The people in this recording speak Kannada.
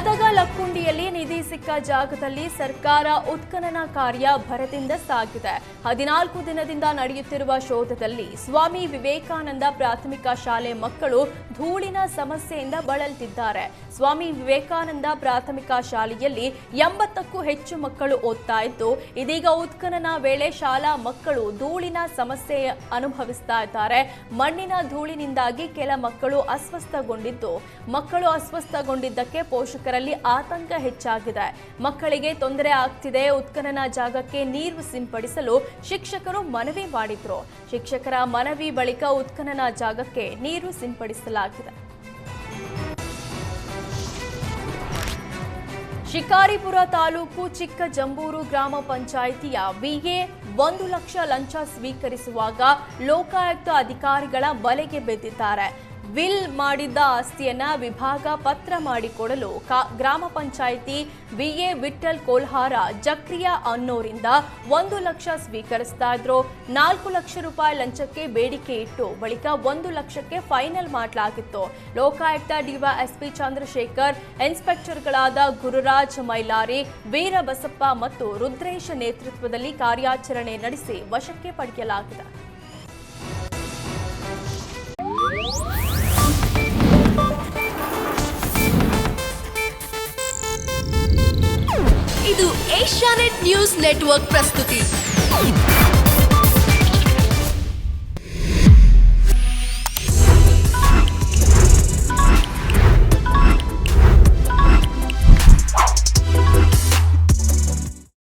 ಗದಗ ಲಕ್ಕುಂಡಿಯಲ್ಲಿ ನಿಧಿ ಸಿಕ್ಕ ಜಾಗದಲ್ಲಿ ಸರ್ಕಾರ ಉತ್ಖನನ ಕಾರ್ಯ ಭರದಿಂದ ಸಾಗಿದೆ. 14 ದಿನದಿಂದ ನಡೆಯುತ್ತಿರುವ ಶೋಧದಲ್ಲಿ ಸ್ವಾಮಿ ವಿವೇಕಾನಂದ ಪ್ರಾಥಮಿಕ ಶಾಲೆ ಮಕ್ಕಳು ಧೂಳಿನ ಸಮಸ್ಯೆಯಿಂದ ಬಳಲುತ್ತಿದ್ದಾರೆ. ಸ್ವಾಮಿ ವಿವೇಕಾನಂದ ಪ್ರಾಥಮಿಕ ಶಾಲೆಯಲ್ಲಿ 80ಕ್ಕೂ ಹೆಚ್ಚು ಮಕ್ಕಳು ಓದ್ತಾ ಇದ್ದು, ಇದೀಗ ಉತ್ಖನನ ವೇಳೆ ಶಾಲಾ ಮಕ್ಕಳು ಧೂಳಿನ ಸಮಸ್ಯೆ ಅನುಭವಿಸ್ತಾ ಇದ್ದಾರೆ. ಮಣ್ಣಿನ ಧೂಳಿನಿಂದಾಗಿ ಕೆಲ ಮಕ್ಕಳು ಅಸ್ವಸ್ಥಗೊಂಡಿದ್ದಕ್ಕೆ ಪೋಷಕರಲ್ಲಿ ಆತಂಕ ಹೆಚ್ಚಾಗಿದೆ. ಮಕ್ಕಳಿಗೆ ತೊಂದರೆ ಆಗ್ತಿದೆ. ಉತ್ಖನನ ಜಾಗಕ್ಕೆ ನೀರು ಸಿಂಪಡಿಸಲು ಶಿಕ್ಷಕರು ಮನವಿ ಮಾಡಿದ್ರು. ಶಿಕ್ಷಕರ ಮನವಿ ಬಳಿಕ ಉತ್ಖನನ ಜಾಗಕ್ಕೆ ನೀರು ಸಿಂಪಡಿಸಲಾಗಿದೆ. ಶಿಕಾರಿಪುರ ತಾಲೂಕು ಚಿಕ್ಕಜಂಬೂರು ಗ್ರಾಮ ಪಂಚಾಯಿತಿಯ ವಿಎ 1 ಲಕ್ಷ ಲಂಚ ಸ್ವೀಕರಿಸುವಾಗ ಲೋಕಾಯುಕ್ತ ಅಧಿಕಾರಿಗಳ ಬಲೆಗೆ ಬಿದ್ದಿದ್ದಾರೆ. ವಿಲ್ ಮಾಡಿದ್ದ ಆಸ್ತಿಯನ್ನ ವಿಭಾಗ ಪತ್ರ ಮಾಡಿಕೊಡಲು ಗ್ರಾಮ ಪಂಚಾಯಿತಿ ವಿಎ ವಿಠಲ್ ಕೋಲ್ಹಾರ ಜಕ್ರಿಯಾ ಅನ್ನೋರಿಂದ 1 ಲಕ್ಷ ಸ್ವೀಕರಿಸ್ತಾ ಇದ್ರು. 4 ಲಕ್ಷ ರೂಪಾಯಿ ಲಂಚಕ್ಕೆ ಬೇಡಿಕೆ ಇಟ್ಟು ಬಳಿಕ 1 ಲಕ್ಷಕ್ಕೆ ಫೈನಲ್ ಮಾಡಲಾಗಿತ್ತು. ಲೋಕಾಯುಕ್ತ ಡಿವೈಎಸ್ಪಿ ಚಂದ್ರಶೇಖರ್, ಇನ್ಸ್ಪೆಕ್ಟರ್ಗಳಾದ ಗುರುರಾಜ್ ಮೈಲಾರಿ, ವೀರಬಸಪ್ಪ ಮತ್ತು ರುದ್ರೇಶ್ ನೇತೃತ್ವದಲ್ಲಿ ಕಾರ್ಯಾಚರಣೆ ನಡೆಸಿ ವಶಕ್ಕೆ ಪಡೆಯಲಾಗಿದೆ. ಇದು ಏಷ್ಯಾನೆಟ್ ನ್ಯೂಸ್ ನೆಟ್ವರ್ಕ್ ಪ್ರಸ್ತುತಿ.